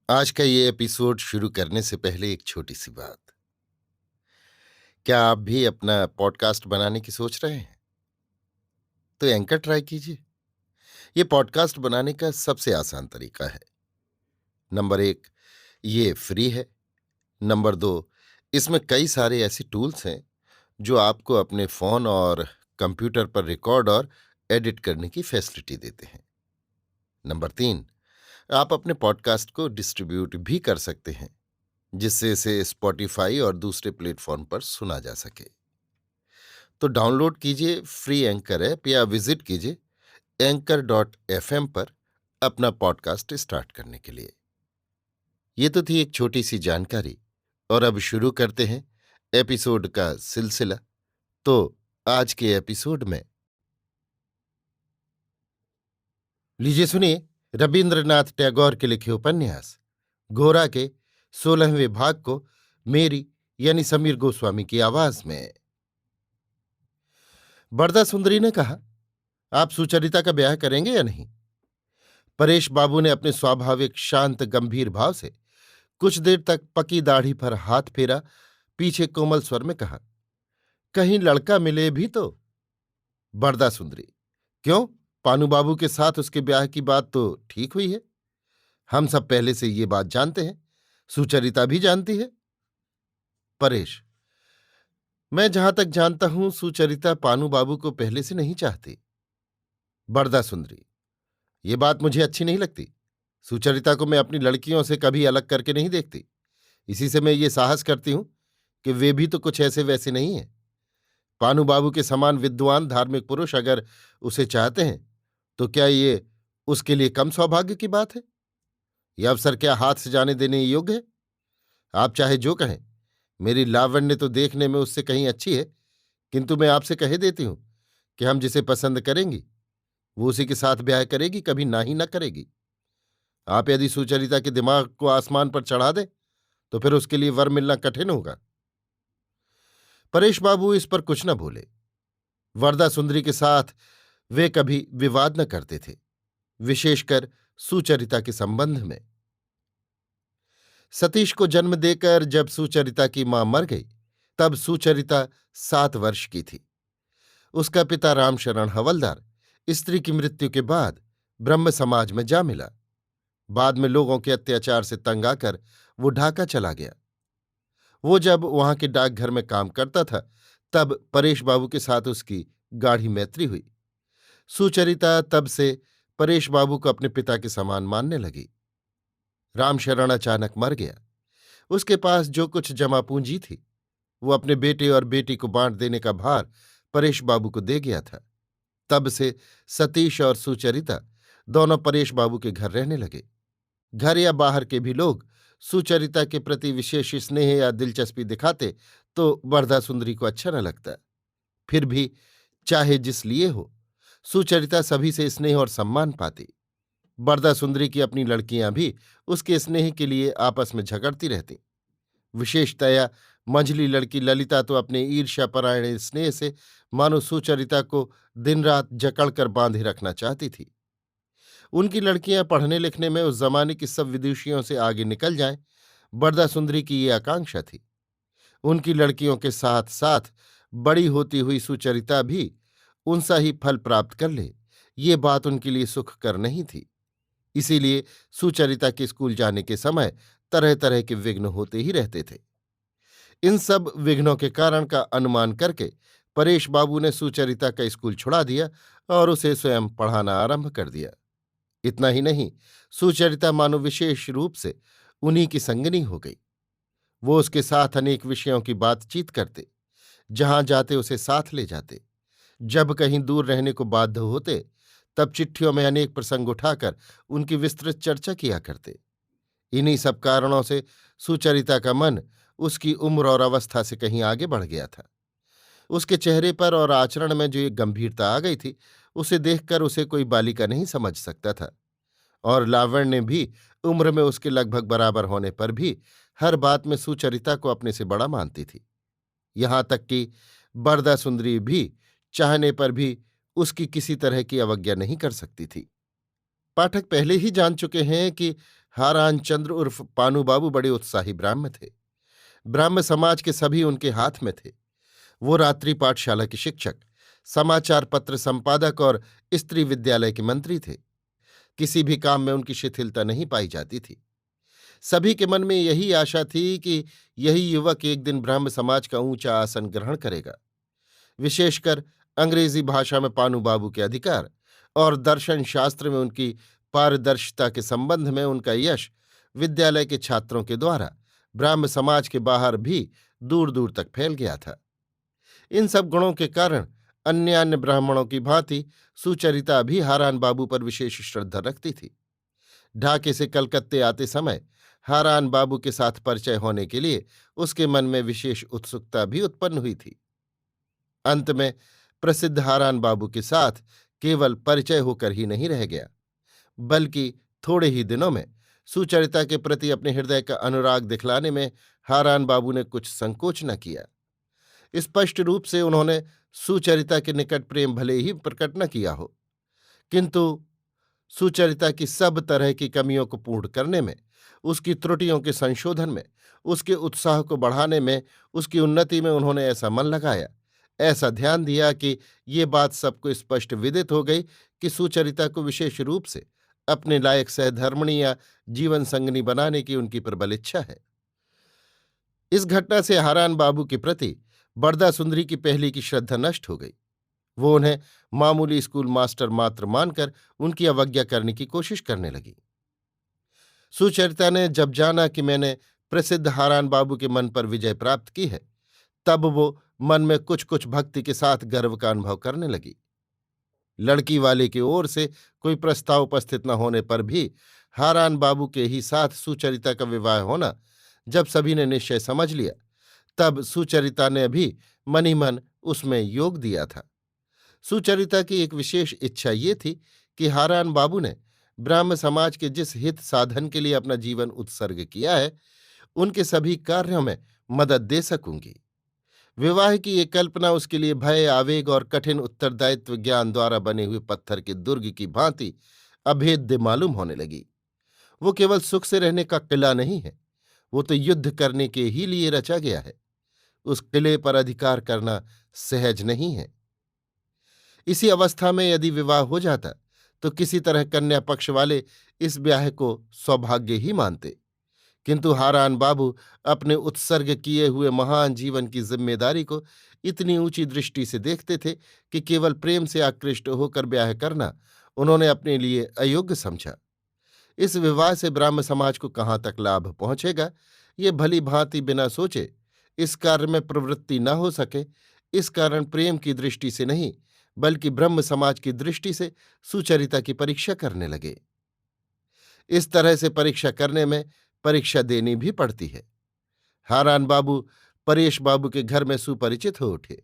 आज का ये एपिसोड शुरू करने से पहले एक छोटी सी बात। क्या आप भी अपना पॉडकास्ट बनाने की सोच रहे हैं? तो एंकर ट्राई कीजिए। ये पॉडकास्ट बनाने का सबसे आसान तरीका है। नंबर 1, ये फ्री है। नंबर 2, इसमें कई सारे ऐसे टूल्स हैं जो आपको अपने फोन और कंप्यूटर पर रिकॉर्ड और एडिट करने की फैसिलिटी देते हैं। नंबर 3, आप अपने पॉडकास्ट को डिस्ट्रीब्यूट भी कर सकते हैं, जिससे इसे स्पॉटिफाई और दूसरे प्लेटफॉर्म पर सुना जा सके। तो डाउनलोड कीजिए फ्री एंकर ऐप या विजिट कीजिए anchor.fm पर अपना पॉडकास्ट स्टार्ट करने के लिए। ये तो थी एक छोटी सी जानकारी, और अब शुरू करते हैं एपिसोड का सिलसिला। तो आज के एपिसोड में लीजिए सुनिए रविंद्रनाथ टैगोर के लिखे उपन्यास गोरा के 16वें भाग को मेरी यानी समीर गोस्वामी की आवाज में। बरदा सुंदरी ने कहा, आप सुचरिता का ब्याह करेंगे या नहीं? परेश बाबू ने अपने स्वाभाविक शांत गंभीर भाव से कुछ देर तक पकी दाढ़ी पर हाथ फेरा, पीछे कोमल स्वर में कहा, कहीं लड़का मिले भी तो। बरदा सुंदरी, क्यों? पानू बाबू के साथ उसके ब्याह की बात तो ठीक हुई है। हम सब पहले से ये बात जानते हैं, सुचरिता भी जानती है। परेश, मैं जहां तक जानता हूं सुचरिता पानू बाबू को पहले से नहीं चाहती। बरदा सुंदरी, ये बात मुझे अच्छी नहीं लगती। सुचरिता को मैं अपनी लड़कियों से कभी अलग करके नहीं देखती। इसी से मैं ये साहस करती हूं कि वे भी तो कुछ ऐसे वैसे नहीं हैं। पानू बाबू के समान विद्वान धार्मिक पुरुष अगर उसे चाहते हैं तो क्या ये उसके लिए कम सौभाग्य की बात है? यह अवसर क्या हाथ से जाने देने योग्य है? आप चाहे जो कहें, मेरी लावण्य तो देखने में उससे कहीं अच्छी है, किंतु मैं आपसे कह देती हूं कि हम जिसे पसंद करेंगी वो उसी के साथ ब्याह करेगी, कभी ना ही ना करेगी। आप यदि सुचरिता के दिमाग को आसमान पर चढ़ा दें तो फिर उसके लिए वर मिलना कठिन होगा। परेश बाबू इस पर कुछ न बोले। वरदा सुंदरी के साथ वे कभी विवाद न करते थे, विशेषकर सुचरिता के संबंध में। सतीश को जन्म देकर जब सुचरिता की मां मर गई तब सुचरिता 7 वर्ष की थी। उसका पिता रामशरण हवलदार स्त्री की मृत्यु के बाद ब्रह्म समाज में जा मिला। बाद में लोगों के अत्याचार से तंग आकर वो ढाका चला गया। वो जब वहां के डाकघर में काम करता था तब परेश बाबू के साथ उसकी गाढ़ी मैत्री हुई। सुचरिता तब से परेश बाबू को अपने पिता के समान मानने लगी। रामशरण अचानक मर गया। उसके पास जो कुछ जमा पूंजी थी वो अपने बेटे और बेटी को बांट देने का भार परेश बाबू को दे गया था। तब से सतीश और सुचरिता दोनों परेश बाबू के घर रहने लगे। घर या बाहर के भी लोग सुचरिता के प्रति विशेष स्नेह या दिलचस्पी दिखाते तो वरदा सुंदरी को अच्छा न लगता। फिर भी चाहे जिस लिए हो, सुचरिता सभी से स्नेह और सम्मान पाती। वरदा सुंदरी की अपनी लड़कियां भी उसके स्नेह के लिए आपस में झगड़ती रहती। विशेषतया मंझली लड़की ललिता तो अपने ईर्ष्यापरायण स्नेह से मानो सुचरिता को दिन रात जकड़ कर बांधे रखना चाहती थी। उनकी लड़कियां पढ़ने लिखने में उस जमाने की सब विदुषियों से आगे निकल जाएं, बरदा सुंदरी की ये आकांक्षा थी। उनकी लड़कियों के साथ साथ बड़ी होती हुई सुचरिता भी उनसा ही फल प्राप्त कर ले, ये बात उनके लिए सुख कर नहीं थी। इसीलिए सुचरिता के स्कूल जाने के समय तरह तरह के विघ्न होते ही रहते थे। इन सब विघ्नों के कारण का अनुमान करके परेश बाबू ने सुचरिता का स्कूल छुड़ा दिया और उसे स्वयं पढ़ाना आरंभ कर दिया। इतना ही नहीं, सुचरिता मानो विशेष रूप से उन्हीं की संगनी हो गई। वो उसके साथ अनेक विषयों की बातचीत करते, जहां जाते उसे साथ ले जाते। जब कहीं दूर रहने को बाध्य होते तब चिट्ठियों में अनेक प्रसंग उठाकर उनकी विस्तृत चर्चा किया करते। इन्हीं सब कारणों से सुचरिता का मन उसकी उम्र और अवस्था से कहीं आगे बढ़ गया था। उसके चेहरे पर और आचरण में जो एक गंभीरता आ गई थी, उसे देखकर उसे कोई बालिका नहीं समझ सकता था। और लावण्य भी उम्र में उसके लगभग बराबर होने पर भी हर बात में सुचरिता को अपने से बड़ा मानती थी। यहां तक कि बरदा सुंदरी भी चाहने पर भी उसकी किसी तरह की अवज्ञा नहीं कर सकती थी। पाठक पहले ही जान चुके हैं कि हारान चंद्र उर्फ पानू बाबू बड़े उत्साही ब्राह्म थे। ब्राह्म समाज के सभी उनके हाथ में थे। वो रात्रि पाठशाला के शिक्षक, समाचार पत्र संपादक और स्त्री विद्यालय के मंत्री थे। किसी भी काम में उनकी शिथिलता नहीं पाई जाती थी। सभी के मन में यही आशा थी कि यही युवक एक दिन ब्राह्म समाज का ऊंचा आसन ग्रहण करेगा। विशेषकर अंग्रेजी भाषा में पानू बाबू के अधिकार और दर्शन शास्त्र में उनकी पारदर्शिता के संबंध में उनका यश विद्यालय के छात्रों के द्वारा ब्राह्म समाज के बाहर भी दूर दूर तक फैल गया था। इन सब गुणों के कारण अन्य अन्य ब्राह्मणों की भांति सुचरिता भी हारान बाबू पर विशेष श्रद्धा रखती थी। ढाके से कलकत्ते आते समय हारान बाबू के साथ परिचय होने के लिए उसके मन में विशेष उत्सुकता भी उत्पन्न हुई थी। अंत में प्रसिद्ध हारान बाबू के साथ केवल परिचय होकर ही नहीं रह गया, बल्कि थोड़े ही दिनों में सुचरिता के प्रति अपने हृदय का अनुराग दिखलाने में हारान बाबू ने कुछ संकोच न किया। स्पष्ट रूप से उन्होंने सुचरिता के निकट प्रेम भले ही प्रकट न किया हो, किंतु सुचरिता की सब तरह की कमियों को पूर्ण करने में, उसकी त्रुटियों के संशोधन में, उसके उत्साह को बढ़ाने में, उसकी उन्नति में उन्होंने ऐसा मन लगाया, ऐसा ध्यान दिया कि ये बात सबको स्पष्ट विदित हो गई कि सुचरिता को विशेष रूप से अपने लायक सहधर्मिणी या जीवन संगनी बनाने की उनकी प्रबल इच्छा है। इस घटना से हारान बाबू के प्रति बरदा सुंदरी की पहले की श्रद्धा नष्ट हो गई। वो उन्हें मामूली स्कूल मास्टर मात्र मानकर उनकी अवज्ञा करने की कोशिश करने लगी। सुचरिता ने जब जाना कि मैंने प्रसिद्ध हारान बाबू के मन पर विजय प्राप्त की है, तब वो मन में कुछ कुछ भक्ति के साथ गर्व का अनुभव करने लगी। लड़की वाले की ओर से कोई प्रस्ताव उपस्थित न होने पर भी हारान बाबू के ही साथ सुचरिता का विवाह होना जब सभी ने निश्चय समझ लिया, तब सुचरिता ने भी मन ही मन उसमें योग दिया था। सुचरिता की एक विशेष इच्छा ये थी कि हारान बाबू ने ब्राह्म समाज के जिस हित साधन के लिए अपना जीवन उत्सर्ग किया है, उनके सभी कार्यों में मदद दे सकूंगी। विवाह की ये कल्पना उसके लिए भय, आवेग और कठिन उत्तरदायित्व ज्ञान द्वारा बने हुए पत्थर के दुर्ग की भांति अभेद्य मालूम होने लगी। वो केवल सुख से रहने का किला नहीं है, वो तो युद्ध करने के ही लिए रचा गया है। उस किले पर अधिकार करना सहज नहीं है। इसी अवस्था में यदि विवाह हो जाता तो किसी तरह कन्या पक्ष वाले इस ब्याह को सौभाग्य ही मानते, किंतु हारान बाबू अपने उत्सर्ग किए हुए महान जीवन की जिम्मेदारी को इतनी ऊंची दृष्टि से देखते थे कि केवल प्रेम से आकृष्ट होकर ब्याह करना उन्होंने अपने लिए अयोग्य समझा। इस विवाह से ब्राह्म समाज को कहाँ तक लाभ पहुंचेगा, ये भली भांति बिना सोचे इस कार्य में प्रवृत्ति न हो सके, इस कारण प्रेम की दृष्टि से नहीं बल्कि ब्रह्म समाज की दृष्टि से सुचरिता की परीक्षा करने लगे। इस तरह से परीक्षा करने में परीक्षा देनी भी पड़ती है। हारान बाबू परेश बाबू के घर में सुपरिचित हो उठे।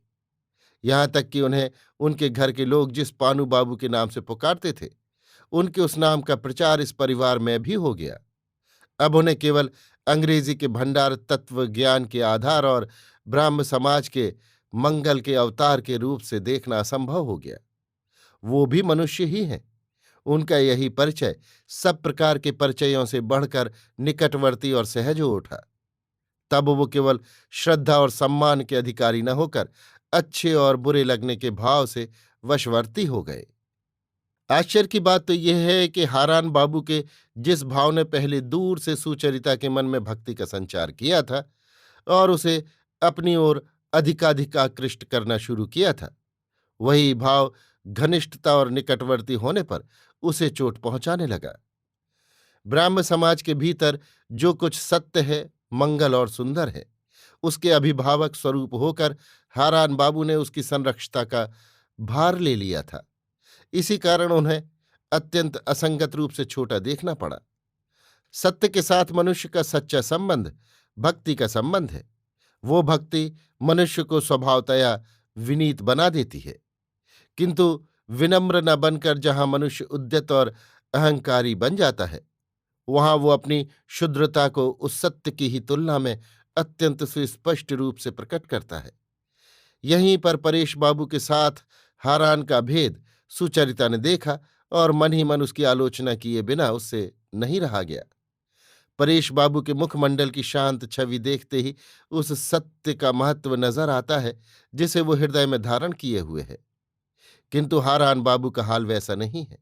यहां तक कि उन्हें उनके घर के लोग जिस पानू बाबू के नाम से पुकारते थे, उनके उस नाम का प्रचार इस परिवार में भी हो गया। अब उन्हें केवल अंग्रेजी के भंडार तत्व ज्ञान के आधार और ब्राह्म समाज के मंगल के अवतार के रूप से देखना असंभव हो गया। वो भी मनुष्य ही हैं। उनका यही परिचय सब प्रकार के परिचयों से बढ़कर निकटवर्ती और सहज हो उठा। तब वो केवल श्रद्धा और सम्मान के अधिकारी न होकर अच्छे और बुरे लगने के भाव से वशवर्ती हो गए। आश्चर्य की बात तो यह है कि हारान बाबू के जिस भाव ने पहले दूर से सुचरिता के मन में भक्ति का संचार किया था और उसे अपनी ओर अधिकाधिक आकृष्ट करना शुरू किया था, वही भाव घनिष्ठता और निकटवर्ती होने पर उसे चोट पहुंचाने लगा। ब्राह्म समाज के भीतर जो कुछ सत्य है, मंगल और सुंदर है, उसके अभिभावक स्वरूप होकर हारान बाबू ने उसकी संरक्षता का भार ले लिया था। इसी कारण उन्हें अत्यंत असंगत रूप से छोटा देखना पड़ा। सत्य के साथ मनुष्य का सच्चा संबंध भक्ति का संबंध है। वो भक्ति मनुष्य को स्वभावतया विनीत बना देती है, किंतु विनम्र न बनकर जहां मनुष्य उद्यत और अहंकारी बन जाता है, वहां वो अपनी क्षुद्रता को उस सत्य की ही तुलना में अत्यंत सुस्पष्ट रूप से प्रकट करता है। यहीं पर परेश बाबू के साथ हारान का भेद सुचरिता ने देखा और मन ही मन उसकी आलोचना किए बिना उससे नहीं रहा गया। परेश बाबू के मुखमंडल की शांत छवि देखते ही उस सत्य का महत्व नजर आता है जिसे वो हृदय में धारण किए हुए है। किंतु हारान बाबू का हाल वैसा नहीं है।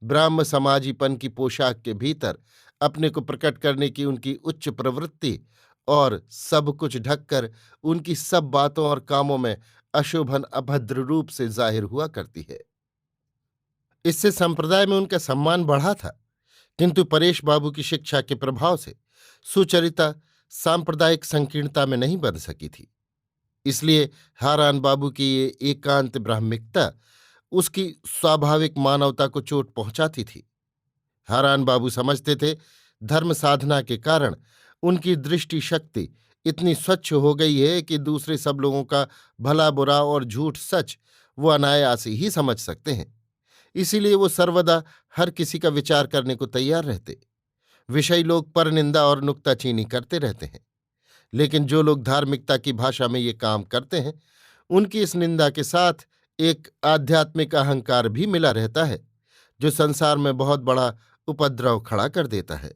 ब्राह्म समाजीपन की पोशाक के भीतर अपने को प्रकट करने की उनकी उच्च प्रवृत्ति और सब कुछ ढककर उनकी सब बातों और कामों में अशोभन अभद्र रूप से जाहिर हुआ करती है। इससे संप्रदाय में उनका सम्मान बढ़ा था। किंतु परेश बाबू की शिक्षा के प्रभाव से सुचरिता सांप्रदायिक संकीर्णता में नहीं बंध सकी थी। इसलिए हारान बाबू की ये एकांत ब्राह्मिकता उसकी स्वाभाविक मानवता को चोट पहुंचाती थी। हारान बाबू समझते थे धर्म साधना के कारण उनकी दृष्टि शक्ति इतनी स्वच्छ हो गई है कि दूसरे सब लोगों का भला बुरा और झूठ सच वो अनायास ही समझ सकते हैं। इसीलिए वो सर्वदा हर किसी का विचार करने को तैयार रहते। विषयी लोग परनिंदा और नुक्ताचीनी करते रहते हैं, लेकिन जो लोग धार्मिकता की भाषा में ये काम करते हैं उनकी इस निंदा के साथ एक आध्यात्मिक अहंकार भी मिला रहता है जो संसार में बहुत बड़ा उपद्रव खड़ा कर देता है।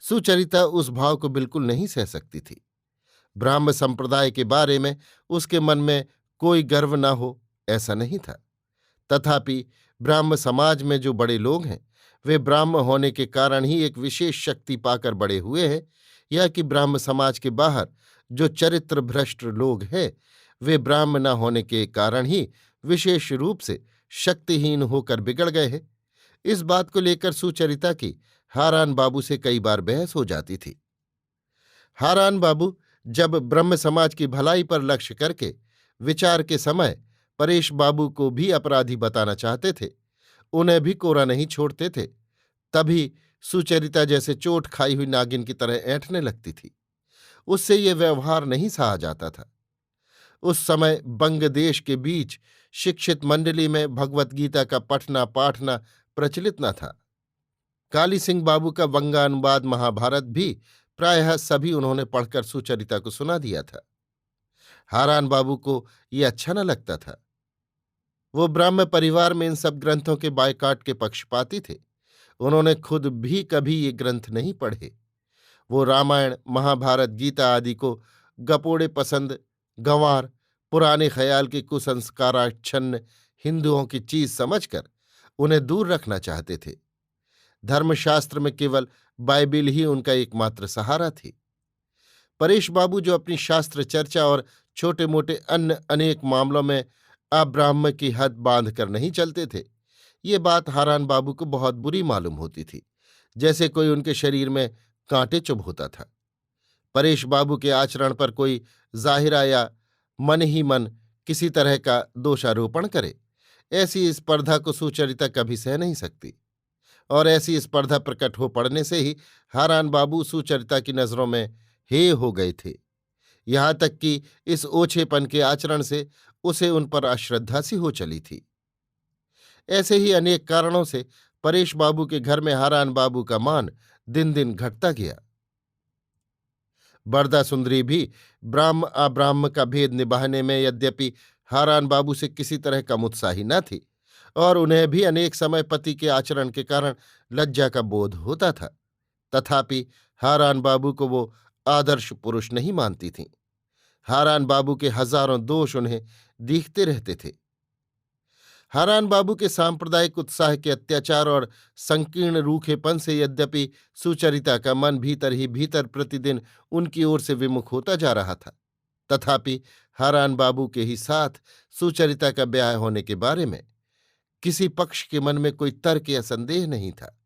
सुचरिता उस भाव को बिल्कुल नहीं सह सकती थी। ब्राह्म संप्रदाय के बारे में उसके मन में कोई गर्व न हो ऐसा नहीं था। तथापि ब्राह्म समाज में जो बड़े लोग हैं वे ब्राह्म होने के कारण ही एक विशेष शक्ति पाकर बड़े हुए हैं, या कि ब्राह्म समाज के बाहर जो चरित्र भ्रष्ट लोग हैं वे ब्राह्म न होने के कारण ही विशेष रूप से शक्तिहीन होकर बिगड़ गए हैं। इस बात को लेकर सुचरिता की हारान बाबू से कई बार बहस हो जाती थी। हारान बाबू जब ब्रह्म समाज की भलाई पर लक्ष्य करके विचार के समय परेश बाबू को भी अपराधी बताना चाहते थे, उन्हें भी कोरा नहीं छोड़ते थे, तभी सुचरिता जैसे चोट खाई हुई नागिन की तरह ऐंठने लगती थी। उससे ये व्यवहार नहीं सहा जाता था। उस समय बंग देश के बीच शिक्षित मंडली में भगवत गीता का पठना पाठना प्रचलित न था। काली सिंह बाबू का वंगानुवाद महाभारत भी प्रायः सभी उन्होंने पढ़कर सुचरिता को सुना दिया था। हारान बाबू को ये अच्छा न लगता था। वो ब्राह्म परिवार में इन सब ग्रंथों के बायकाट के पक्षपाती थे। उन्होंने खुद भी कभी ये ग्रंथ नहीं पढ़े। वो रामायण महाभारत गीता आदि को गपोड़े पसंद गंवार पुराने ख्याल के कुसंस्काराच्छन्न हिंदुओं की चीज समझकर उन्हें दूर रखना चाहते थे। धर्मशास्त्र में केवल बाइबिल ही उनका एकमात्र सहारा थी। परेश बाबू जो अपनी शास्त्र चर्चा और छोटे मोटे अन्य अनेक मामलों में अब्राह्म की हद बांध कर नहीं चलते थे, ये बात हारान बाबू को बहुत बुरी मालूम होती थी, जैसे कोई उनके शरीर में कांटे चुभ होता था। परेश बाबू के आचरण पर कोई जाहिरा या मन ही मन किसी तरह का दोषारोपण करे, ऐसी स्पर्धा को सुचरिता कभी सह नहीं सकती। और ऐसी स्पर्धा प्रकट हो पड़ने से ही हारान बाबू सुचरिता की नजरों में हे हो गए थे। यहाँ तक कि इस ओछेपन के आचरण से उसे उन पर अश्रद्धा सी हो चली थी। ऐसे ही अनेक कारणों से परेश बाबू के घर में हारान बाबू का मान दिन दिन घटता गया। बरदा सुंदरी भी ब्राह्म अब्राह्म का भेद निभाने में यद्यपि हारान बाबू से किसी तरह कम उत्साही न थी, और उन्हें भी अनेक समय पति के आचरण के कारण लज्जा का बोध होता था, तथापि हारान बाबू को वो आदर्श पुरुष नहीं मानती थीं। हारान बाबू के हजारों दोष उन्हें दिखते रहते थे। हारान बाबू के सांप्रदायिक उत्साह के अत्याचार और संकीर्ण रूखेपन से यद्यपि सुचरिता का मन भीतर ही भीतर प्रतिदिन उनकी ओर से विमुख होता जा रहा था, तथापि हारान बाबू के ही साथ सुचरिता का ब्याह होने के बारे में किसी पक्ष के मन में कोई तर्क या संदेह नहीं था।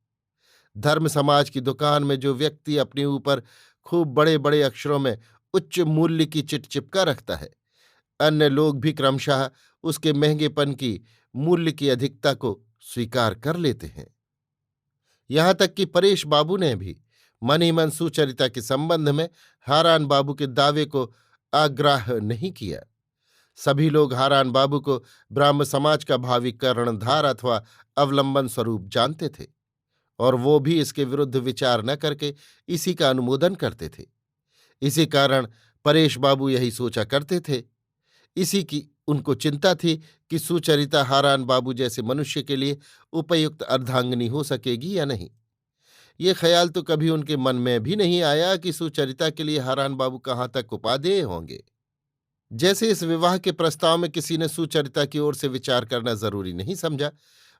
धर्म समाज की दुकान में जो व्यक्ति अपने ऊपर खूब बड़े बड़े अक्षरों में उच्च मूल्य की चिट चिपका रखता है, अन्य लोग भी क्रमशः उसके महंगेपन की मूल्य की अधिकता को स्वीकार कर लेते हैं। यहां तक कि परेश बाबू ने भी मन ही मन सुचरिता के संबंध में हारान बाबू के दावे को अग्राह्य नहीं किया। सभी लोग हारान बाबू को ब्राह्म समाज का भावी कर्णधार अथवा अवलंबन स्वरूप जानते थे, और वो भी इसके विरुद्ध विचार न करके इसी का अनुमोदन करते थे। इसी कारण परेश बाबू यही सोचा करते थे। इसी की उनको चिंता थी कि सुचरिता हारान बाबू जैसे मनुष्य के लिए उपयुक्त अर्धांगिनी हो सकेगी या नहीं। ये ख्याल तो कभी उनके मन में भी नहीं आया कि सुचरिता के लिए हारान बाबू कहाँ तक उपादेय होंगे। जैसे इस विवाह के प्रस्ताव में किसी ने सुचरिता की ओर से विचार करना जरूरी नहीं समझा,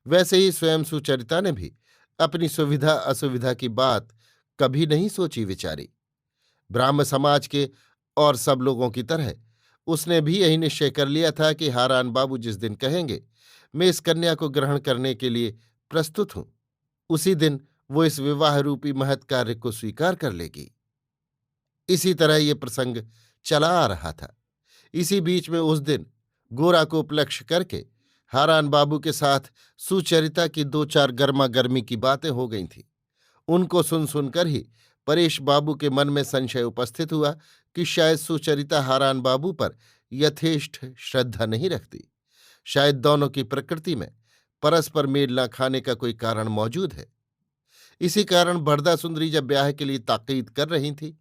वैसे ही स्वयं सुचरिता ने भी अपनी सुविधा असुविधा की बात कभी नहीं सोची विचारी। ब्राह्म समाज के और सब लोगों की तरह उसने भी यही निश्चय कर लिया था कि हारान बाबू जिस दिन कहेंगे मैं इस कन्या को ग्रहण करने के लिए प्रस्तुत हूं, उसी दिन वो इस विवाह रूपी महत् कार्य को स्वीकार कर लेगी। इसी तरह ये प्रसंग चला आ रहा था। इसी बीच में उस दिन गोरा को उपलक्ष्य करके हारान बाबू के साथ सुचरिता की दो चार गर्मा गर्मी की बातें हो गई थीं। उनको सुन सुनकर ही परेश बाबू के मन में संशय उपस्थित हुआ कि शायद सुचरिता हारान बाबू पर यथेष्ट श्रद्धा नहीं रखती। शायद दोनों की प्रकृति में परस्पर मेल न खाने का कोई कारण मौजूद है। इसी कारण बरदा सुंदरी जब ब्याह के लिए ताकीद कर रही थी,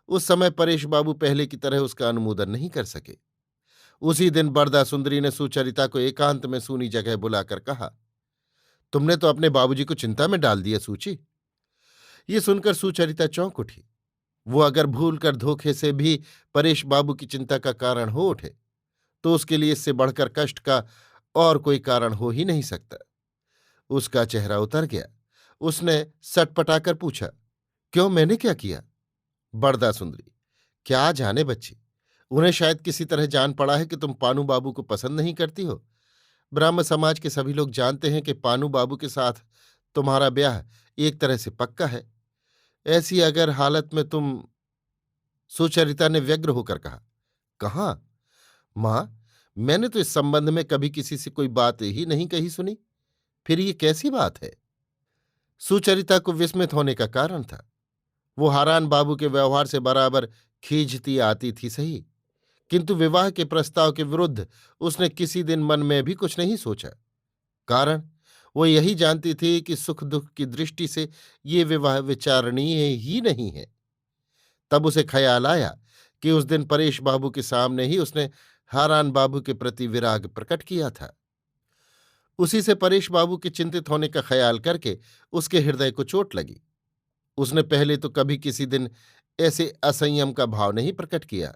उस समय परेश बाबू पहले की तरह उसका अनुमोदन नहीं कर सके। उसी दिन बरदा सुंदरी ने सुचरिता को एकांत में सूनी जगह बुलाकर कहा, तुमने तो अपने बाबूजी को चिंता में डाल दिया सूची। ये सुनकर सुचरिता चौंक उठी। वो अगर भूल कर धोखे से भी परेश बाबू की चिंता का कारण हो उठे तो उसके लिए इससे बढ़कर कष्ट का और कोई कारण हो ही नहीं सकता। उसका चेहरा उतर गया। उसने सटपटाकर पूछा, क्यों, मैंने क्या किया? बरदा सुंदरी, क्या जाने बच्ची, उन्हें शायद किसी तरह जान पड़ा है कि तुम पानू बाबू को पसंद नहीं करती हो। ब्राह्म समाज के सभी लोग जानते हैं कि पानू बाबू के साथ तुम्हारा ब्याह एक तरह से पक्का है। ऐसी अगर हालत में तुम। सुचरिता ने व्यग्र होकर कहा, कहाँ? मां, मैंने तो इस संबंध में कभी किसी से कोई बात ही नहीं कही सुनी। फिर ये कैसी बात है? सुचरिता को विस्मित होने का कारण था। वो हारान बाबू के व्यवहार से बराबर खींचती आती थी सही, किंतु विवाह के प्रस्ताव के विरुद्ध उसने किसी दिन मन में भी कुछ नहीं सोचा। कारण वो यही जानती थी कि सुख दुख की दृष्टि से ये विवाह विचारणीय ही नहीं है। तब उसे ख्याल आया कि उस दिन परेश बाबू के सामने ही उसने हारान बाबू के प्रति विराग प्रकट किया था। उसी से परेश बाबू के चिंतित होने का ख्याल करके उसके हृदय को चोट लगी। उसने पहले तो कभी किसी दिन ऐसे असंयम का भाव नहीं प्रकट किया।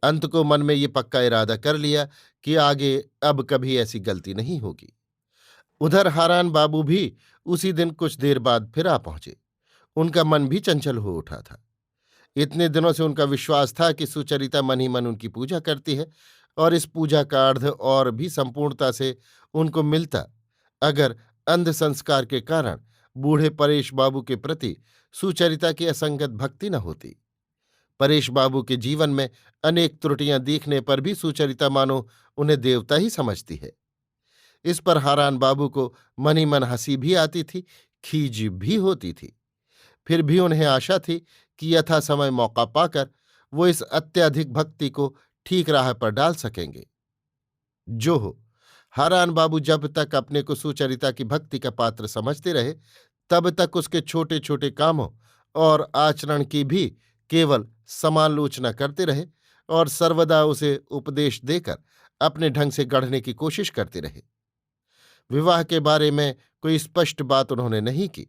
अंत को मन में ये पक्का इरादा कर लिया कि आगे अब कभी ऐसी गलती नहीं होगी। उधर हारान बाबू भी उसी दिन कुछ देर बाद फिर आ पहुंचे। उनका मन भी चंचल हो उठा था। इतने दिनों से उनका विश्वास था कि सुचरिता मन ही मन उनकी पूजा करती है और इस पूजा का अर्घ और भी संपूर्णता से उनको मिलता अगर अंध संस्कार के कारण बूढ़े परेश बाबू के प्रति सुचरिता की असंगत भक्ति न होती। परेश बाबू के जीवन में अनेक त्रुटियां दिखने पर भी सुचरिता मानो उन्हें देवता ही समझती है। इस पर हारान बाबू को मन ही मन हंसी भी आती थी, खीज भी होती थी। फिर भी उन्हें आशा थी कि यथा समय मौका पाकर वो इस अत्यधिक भक्ति को ठीक राह पर डाल सकेंगे। जो हो, हारान बाबू जब तक अपने को सुचरिता की भक्ति का पात्र समझते रहे तब तक उसके छोटे छोटे कामों और आचरण की भी केवल समालोचना करते रहे और सर्वदा उसे उपदेश देकर अपने ढंग से गढ़ने की कोशिश करते रहे। विवाह के बारे में कोई स्पष्ट बात उन्होंने नहीं की।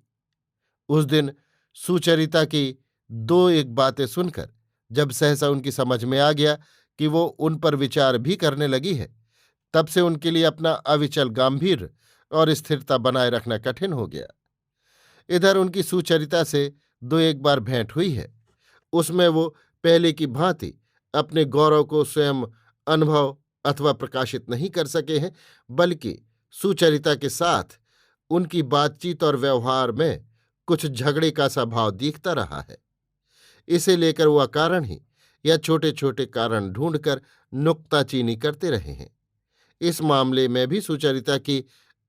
उस दिन सुचरिता की दो एक बातें सुनकर जब सहसा उनकी समझ में आ गया कि वो उन पर विचार भी करने लगी है, तब से उनके लिए अपना अविचल गांभीर्य और स्थिरता बनाए रखना कठिन हो गया। इधर उनकी सुचरिता से दो एक बार भेंट हुई है। उसमें वो पहले की भांति अपने गौरव को स्वयं अनुभव अथवा प्रकाशित नहीं कर सके हैं, बल्कि सुचरिता के साथ उनकी बातचीत और व्यवहार में कुछ झगड़े का सा भाव दिखता रहा है। इसे लेकर वो अकारण ही या छोटे छोटे कारण ढूंढकर नुक्ताचीनी करते रहे हैं। इस मामले में भी सुचरिता की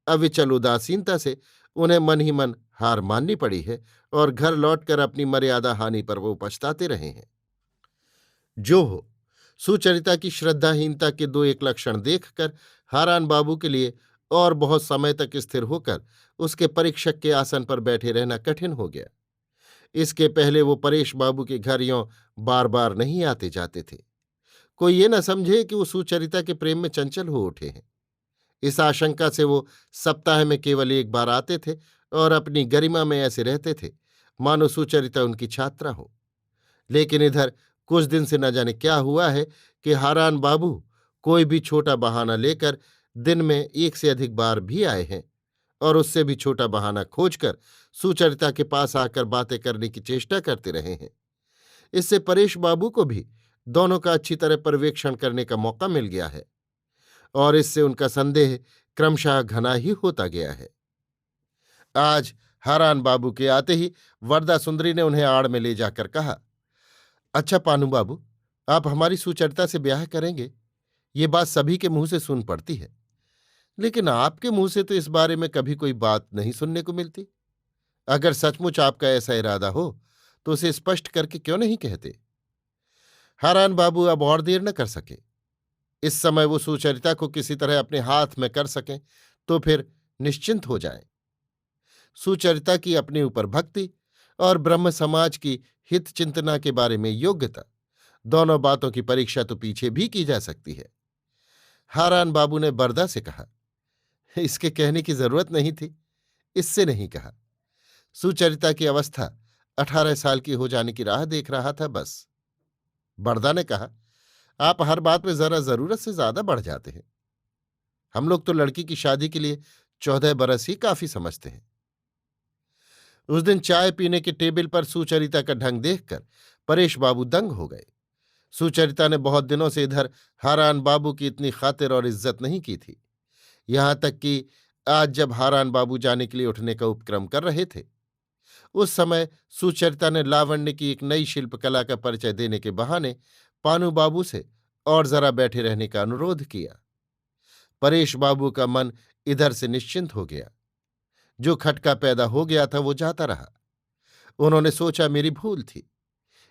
अविचल उदासीनता से उन्हें मन ही मन हार माननी पड़ी है और घर लौटकर अपनी मर्यादा हानि पर वो पछताते रहे हैं। जो हो, सुचरिता की श्रद्धाहीनता के दो एक लक्षण देखकर हारान बाबू के लिए और बहुत समय तक स्थिर होकर उसके परीक्षक के आसन पर बैठे रहना कठिन हो गया। इसके पहले वो परेश बाबू के घर यों बार बार नहीं आते जाते थे। कोई ये न समझे कि वो सुचरिता के प्रेम में चंचल हो उठे हैं। इस आशंका से वो सप्ताह में केवल एक बार आते थे और अपनी गरिमा में ऐसे रहते थे मानो सुचरिता उनकी छात्रा हो। लेकिन इधर कुछ दिन से न जाने क्या हुआ है कि हारान बाबू कोई भी छोटा बहाना लेकर दिन में एक से अधिक बार भी आए हैं और उससे भी छोटा बहाना खोजकर सुचरिता के पास आकर बातें करने की चेष्टा करते रहे हैं। इससे परेश बाबू को भी दोनों का अच्छी तरह पर्यवेक्षण करने का मौका मिल गया है और इससे उनका संदेह क्रमशः घना ही होता गया है। आज हारान बाबू के आते ही वरदा सुंदरी ने उन्हें आड़ में ले जाकर कहा, अच्छा पानू बाबू, आप हमारी सुचरिता से ब्याह करेंगे? ये बात सभी के मुंह से सुन पड़ती है, लेकिन आपके मुंह से तो इस बारे में कभी कोई बात नहीं सुनने को मिलती। अगर सचमुच आपका ऐसा इरादा हो तो उसे स्पष्ट करके क्यों नहीं कहते? हारान बाबू अब और देर न कर सके। इस समय वो सुचरिता को किसी तरह अपने हाथ में कर सकें तो फिर निश्चिंत हो जाएं। सुचरिता की अपने ऊपर भक्ति और ब्रह्म समाज की हित चिंतना के बारे में योग्यता, दोनों बातों की परीक्षा तो पीछे भी की जा सकती है। हारान बाबू ने बरदा से कहा, इसके कहने की जरूरत नहीं थी, इससे नहीं कहा। सुचरिता की अवस्था 18 साल की हो जाने की राह देख रहा था, बस। बरदा ने कहा, आप हर बात में जरा जरूरत से ज्यादा बढ़ जाते हैं। हम लोग तो लड़की की शादी के लिए 14 बरस ही काफी समझते हैं। उस दिन चाय पीने के टेबल पर सुचरिता का ढंग देखकर परेश बाबू दंग हो गए। सुचरिता ने बहुत दिनों से इधर हारान बाबू की इतनी खातिर और इज्जत नहीं की थी। यहां तक कि आज जब हारान बाबू जाने के लिए उठने का उपक्रम कर रहे थे, उस समय सुचरिता ने लावण्य की एक नई शिल्पकला का परिचय देने के बहाने पानू बाबू से और जरा बैठे रहने का अनुरोध किया। परेश बाबू का मन इधर से निश्चिंत हो गया। जो खटका पैदा हो गया था वो जाता रहा। उन्होंने सोचा मेरी भूल थी,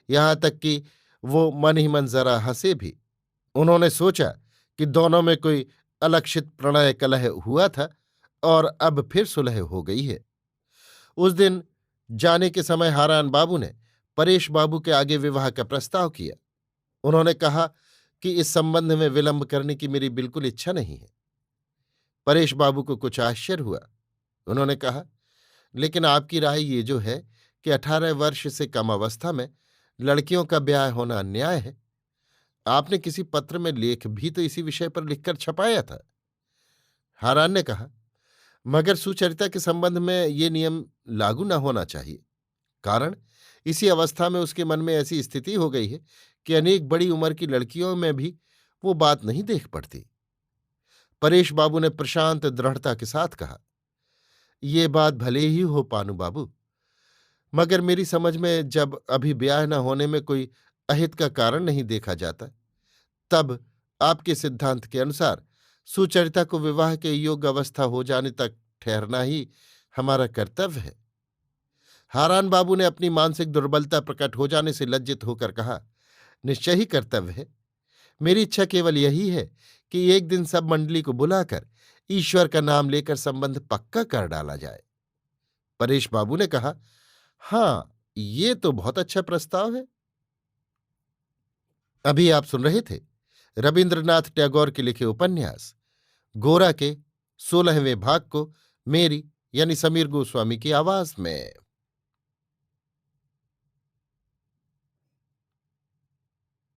यहां तक कि वो मन ही मन जरा हंसे भी। उन्होंने सोचा कि दोनों में कोई अलक्षित प्रणय कलह हुआ था और अब फिर सुलह हो गई है। उस दिन जाने के समय हारान बाबू ने परेश बाबू के आगे विवाह का प्रस्ताव किया। उन्होंने कहा कि इस संबंध में विलंब करने की मेरी बिल्कुल इच्छा नहीं है। परेश बाबू को कुछ आश्चर्य हुआ। उन्होंने कहा, लेकिन आपकी राय ये जो है कि 18 वर्ष से कम अवस्था में लड़कियों का ब्याह होना अन्याय है, आपने किसी पत्र में लेख भी तो इसी विषय पर लिखकर छपाया था। हारान ने कहा, मगर सुचरिता के संबंध में ये नियम लागू न होना चाहिए। कारण इसी अवस्था में उसके मन में ऐसी स्थिति हो गई है कि अनेक बड़ी उम्र की लड़कियों में भी वो बात नहीं देख पड़ती। परेश बाबू ने प्रशांत दृढ़ता के साथ कहा, ये बात भले ही हो पानू बाबू, मगर मेरी समझ में जब अभी ब्याह न होने में कोई अहित का कारण नहीं देखा जाता, तब आपके सिद्धांत के अनुसार सुचरिता को विवाह के योग्य अवस्था हो जाने तक ठहरना ही हमारा कर्तव्य है। हारान बाबू ने अपनी मानसिक दुर्बलता प्रकट हो जाने से लज्जित होकर कहा, निश्चय ही कर्तव्य है। मेरी इच्छा केवल यही है कि एक दिन सब मंडली को बुलाकर ईश्वर का नाम लेकर संबंध पक्का कर डाला जाए। परेश बाबू ने कहा, हां, ये तो बहुत अच्छा प्रस्ताव है। अभी आप सुन रहे थे रविन्द्रनाथ टैगोर के लिखे उपन्यास गोरा के 16वें भाग को मेरी यानी समीर गोस्वामी की आवाज में।